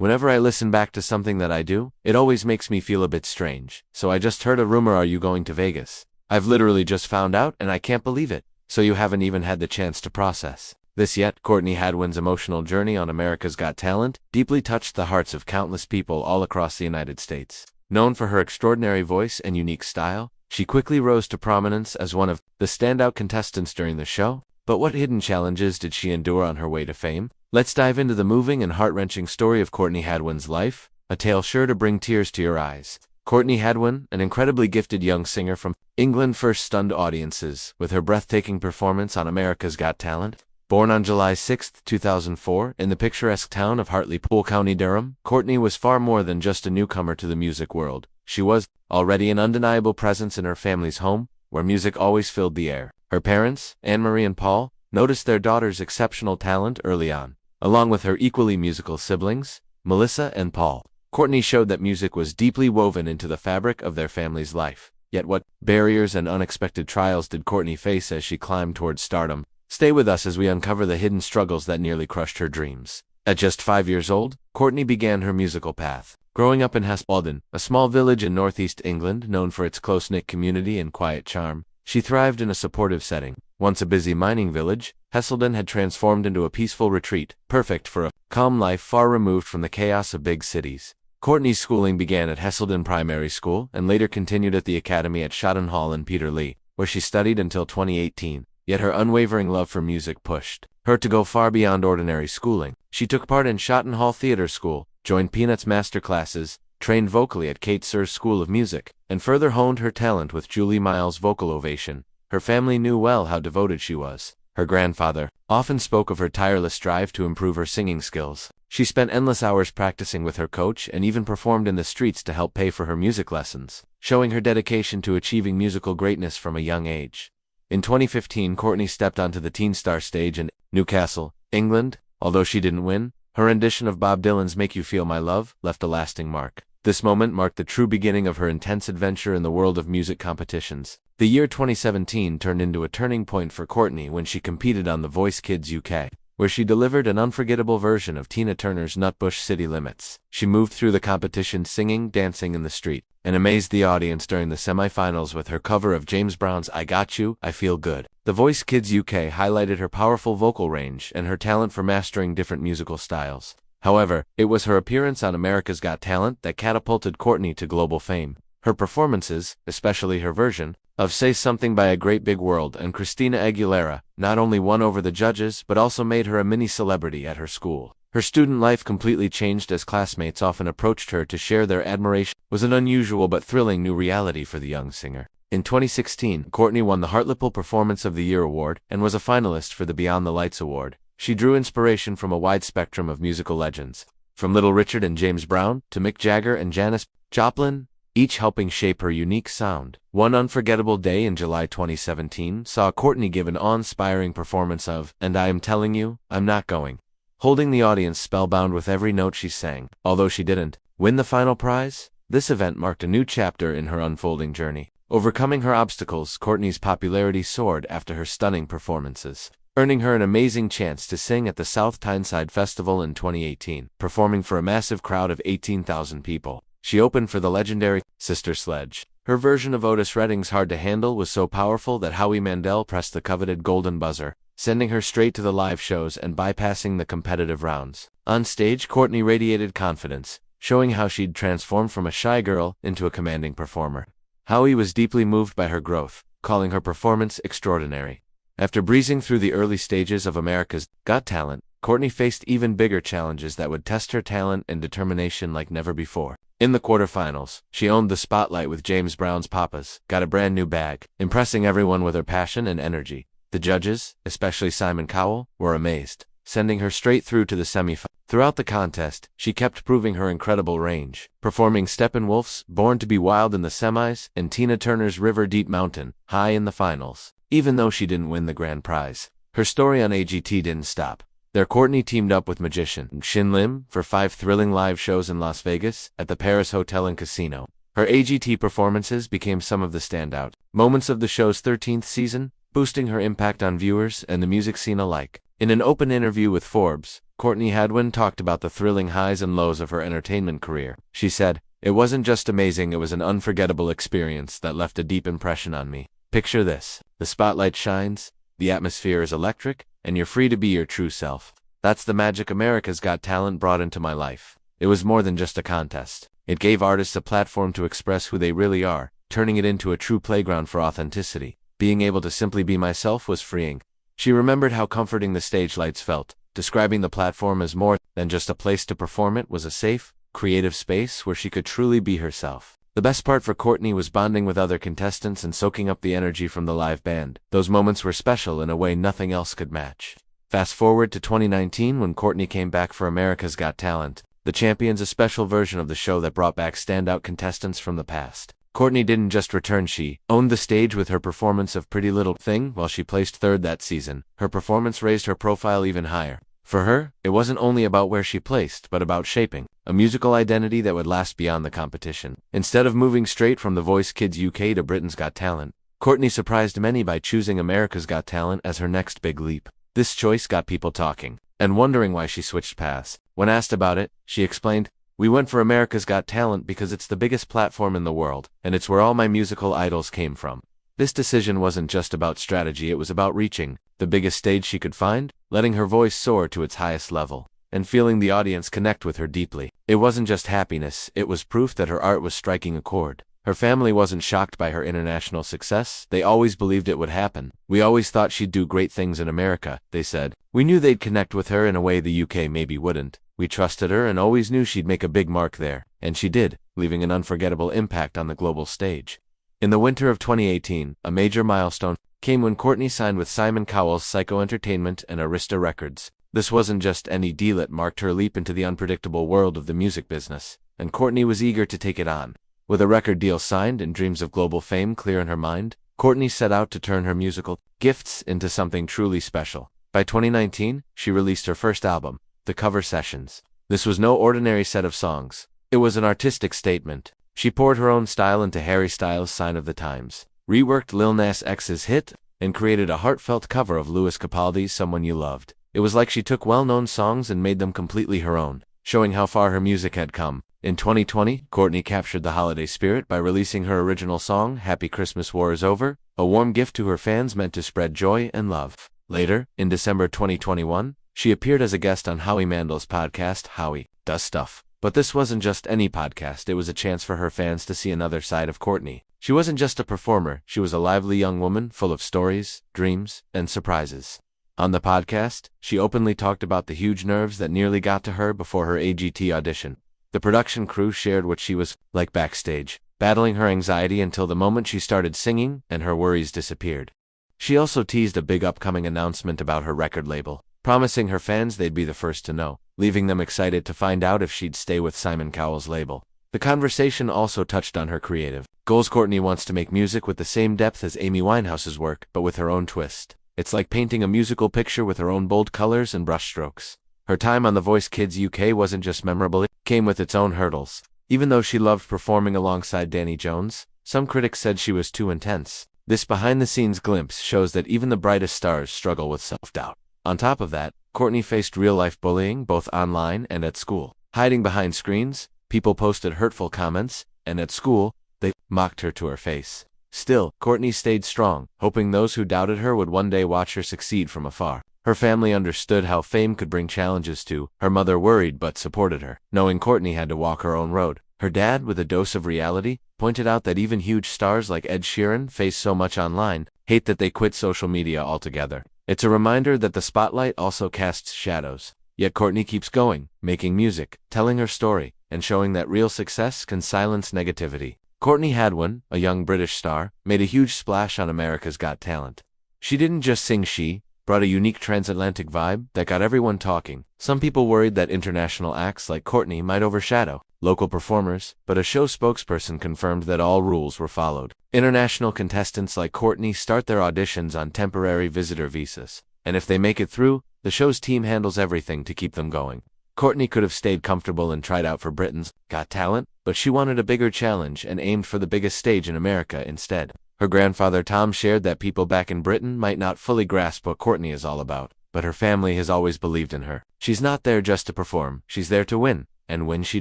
Whenever I listen back to something that I do, it always makes me feel a bit strange. So I just heard a rumor, are you going to Vegas? I've literally just found out and I can't believe it. So you haven't even had the chance to process this yet. Courtney Hadwin's emotional journey on America's Got Talent deeply touched the hearts of countless people all across the United States. Known for her extraordinary voice and unique style, she quickly rose to prominence as one of the standout contestants during the show. But what hidden challenges did she endure on her way to fame? Let's dive into the moving and heart-wrenching story of Courtney Hadwin's life, a tale sure to bring tears to your eyes. Courtney Hadwin, an incredibly gifted young singer from England, first stunned audiences with her breathtaking performance on America's Got Talent. Born on July 6, 2004, in the picturesque town of Hartlepool, County Durham, Courtney was far more than just a newcomer to the music world. She was already an undeniable presence in her family's home, where music always filled the air. Her parents, Anne-Marie and Paul, noticed their daughter's exceptional talent early on. Along with her equally musical siblings, Melissa and Paul, Courtney showed that music was deeply woven into the fabric of their family's life. Yet what barriers and unexpected trials did Courtney face as she climbed towards stardom? Stay with us as we uncover the hidden struggles that nearly crushed her dreams. At just 5 years old, Courtney began her musical path. Growing up in Hespeldon, a small village in northeast England known for its close-knit community and quiet charm, she thrived in a supportive setting. Once a busy mining village, Hespeldon had transformed into a peaceful retreat, perfect for a calm life far removed from the chaos of big cities. Courtney's schooling began at Hespeldon Primary School and later continued at the academy at Shotton Hall in Peterlee, where she studied until 2018. Yet her unwavering love for music pushed her to go far beyond ordinary schooling. She took part in Shotton Hall Theatre School, joined Peanuts master classes, trained vocally at Kate Sir's School of Music, and further honed her talent with Julie Miles' vocal ovation. Her family knew well how devoted she was. Her grandfather often spoke of her tireless drive to improve her singing skills. She spent endless hours practicing with her coach and even performed in the streets to help pay for her music lessons, showing her dedication to achieving musical greatness from a young age. In 2015, Courtney stepped onto the Teen Star stage in Newcastle, England. Although she didn't win, her rendition of Bob Dylan's Make You Feel My Love left a lasting mark. This moment marked the true beginning of her intense adventure in the world of music competitions. The year 2017 turned into a turning point for Courtney when she competed on The Voice Kids UK, where she delivered an unforgettable version of Tina Turner's Nutbush City Limits. She moved through the competition singing, dancing in the street, and amazed the audience during the semi-finals with her cover of James Brown's I Got You, I Feel Good. The Voice Kids UK highlighted her powerful vocal range and her talent for mastering different musical styles. However, it was her appearance on America's Got Talent that catapulted Courtney to global fame. Her performances, especially her version of Say Something by A Great Big World and Christina Aguilera, not only won over the judges but also made her a mini-celebrity at her school. Her student life completely changed as classmates often approached her to share their admiration. It was an unusual but thrilling new reality for the young singer. In 2016, Courtney won the Hartlepool Performance of the Year award and was a finalist for the Beyond the Lights award. She drew inspiration from a wide spectrum of musical legends, from Little Richard and James Brown to Mick Jagger and Janis Joplin, each helping shape her unique sound. One unforgettable day in July 2017 saw Courtney give an awe-inspiring performance of And I Am Telling You, I'm Not Going, holding the audience spellbound with every note she sang. Although she didn't win the final prize, this event marked a new chapter in her unfolding journey. Overcoming her obstacles, Courtney's popularity soared after her stunning performances, earning her an amazing chance to sing at the South Tyneside Festival in 2018. Performing for a massive crowd of 18,000 people, she opened for the legendary Sister Sledge. Her version of Otis Redding's Hard to Handle was so powerful that Howie Mandel pressed the coveted golden buzzer, sending her straight to the live shows and bypassing the competitive rounds. On stage, Courtney radiated confidence, showing how she'd transformed from a shy girl into a commanding performer. Howie was deeply moved by her growth, calling her performance extraordinary. After breezing through the early stages of America's Got Talent, Courtney faced even bigger challenges that would test her talent and determination like never before. In the quarterfinals, she owned the spotlight with James Brown's Papa's Got a Brand New Bag, impressing everyone with her passion and energy. The judges, especially Simon Cowell, were amazed, sending her straight through to the semifinals. Throughout the contest, she kept proving her incredible range, performing Steppenwolf's Born to Be Wild in the semis and Tina Turner's River Deep Mountain High in the finals. Even though she didn't win the grand prize, her story on AGT didn't stop. There, Courtney teamed up with magician Shin Lim for 5 thrilling live shows in Las Vegas at the Paris Hotel and Casino. Her AGT performances became some of the standout moments of the show's 13th season, boosting her impact on viewers and the music scene alike. In an open interview with Forbes, Courtney Hadwin talked about the thrilling highs and lows of her entertainment career. She said, "It wasn't just amazing, it was an unforgettable experience that left a deep impression on me. Picture this. The spotlight shines, the atmosphere is electric, and you're free to be your true self. That's the magic America's Got Talent brought into my life. It was more than just a contest. It gave artists a platform to express who they really are, turning it into a true playground for authenticity. Being able to simply be myself was freeing." She remembered how comforting the stage lights felt, describing the platform as more than just a place to perform. It was a safe, creative space where she could truly be herself. The best part for Courtney was bonding with other contestants and soaking up the energy from the live band. Those moments were special in a way nothing else could match. Fast forward to 2019 when Courtney came back for America's Got Talent, the Champions, a special version of the show that brought back standout contestants from the past. Courtney didn't just return, she owned the stage with her performance of Pretty Little Thing. While she placed third that season, her performance raised her profile even higher. For her, it wasn't only about where she placed, but about shaping a musical identity that would last beyond the competition. Instead of moving straight from The Voice Kids UK to Britain's Got Talent, Courtney surprised many by choosing America's Got Talent as her next big leap. This choice got people talking and wondering why she switched paths. When asked about it, she explained, "We went for America's Got Talent because it's the biggest platform in the world, and it's where all my musical idols came from." This decision wasn't just about strategy, it was about reaching the biggest stage she could find, letting her voice soar to its highest level, and feeling the audience connect with her deeply. It wasn't just happiness, it was proof that her art was striking a chord. Her family wasn't shocked by her international success, they always believed it would happen. "We always thought she'd do great things in America," they said. "We knew they'd connect with her in a way the UK maybe wouldn't. We trusted her and always knew she'd make a big mark there." And she did, leaving an unforgettable impact on the global stage. In the winter of 2018, a major milestone came when Courtney signed with Simon Cowell's Psycho Entertainment and Arista Records. This wasn't just any deal, it marked her leap into the unpredictable world of the music business, and Courtney was eager to take it on. With a record deal signed and dreams of global fame clear in her mind, Courtney set out to turn her musical gifts into something truly special. By 2019, she released her first album, The Cover Sessions. This was no ordinary set of songs. It was an artistic statement. She poured her own style into Harry Styles' Sign of the Times, reworked Lil Nas X's hit, and created a heartfelt cover of Lewis Capaldi's Someone You Loved. It was like she took well-known songs and made them completely her own, showing how far her music had come. In 2020, Courtney captured the holiday spirit by releasing her original song, Happy Christmas War Is Over, a warm gift to her fans meant to spread joy and love. Later, in December 2021, she appeared as a guest on Howie Mandel's podcast, Howie Does Stuff. But this wasn't just any podcast, it was a chance for her fans to see another side of Courtney. She wasn't just a performer, she was a lively young woman full of stories, dreams, and surprises. On the podcast, she openly talked about the huge nerves that nearly got to her before her AGT audition. The production crew shared what she was like backstage, battling her anxiety until the moment she started singing and her worries disappeared. She also teased a big upcoming announcement about her record label, promising her fans they'd be the first to know, leaving them excited to find out if she'd stay with Simon Cowell's label. The conversation also touched on her creative goals. Courtney wants to make music with the same depth as Amy Winehouse's work, but with her own twist. It's like painting a musical picture with her own bold colors and brushstrokes. Her time on The Voice Kids UK wasn't just memorable, it came with its own hurdles. Even though she loved performing alongside Danny Jones, some critics said she was too intense. This behind-the-scenes glimpse shows that even the brightest stars struggle with self-doubt. On top of that, Courtney faced real-life bullying both online and at school. Hiding behind screens, people posted hurtful comments, and at school, they mocked her to her face. Still, Courtney stayed strong, hoping those who doubted her would one day watch her succeed from afar. Her family understood how fame could bring challenges too. Her mother worried but supported her, knowing Courtney had to walk her own road. Her dad, with a dose of reality, pointed out that even huge stars like Ed Sheeran face so much online hate that they quit social media altogether. It's a reminder that the spotlight also casts shadows. Yet Courtney keeps going, making music, telling her story, and showing that real success can silence negativity. Courtney Hadwin, a young British star, made a huge splash on America's Got Talent. She didn't just sing, she brought a unique transatlantic vibe that got everyone talking. Some people worried that international acts like Courtney might overshadow local performers, but a show spokesperson confirmed that all rules were followed. International contestants like Courtney start their auditions on temporary visitor visas, and if they make it through, the show's team handles everything to keep them going. Courtney could have stayed comfortable and tried out for Britain's Got Talent, but she wanted a bigger challenge and aimed for the biggest stage in America instead. Her grandfather Tom shared that people back in Britain might not fully grasp what Courtney is all about. but her family has always believed in her. She's not there just to perform, she's there to win, and win she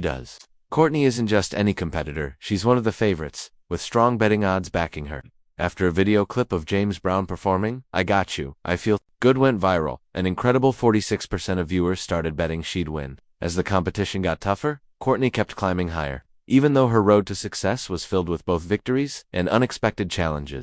does. Courtney isn't just any competitor, she's one of the favorites, with strong betting odds backing her. After a video clip of James Brown performing, "I Got You, I Feel Good" went viral, an incredible 46% of viewers started betting she'd win. As the competition got tougher, Courtney kept climbing higher, even though her road to success was filled with both victories and unexpected challenges.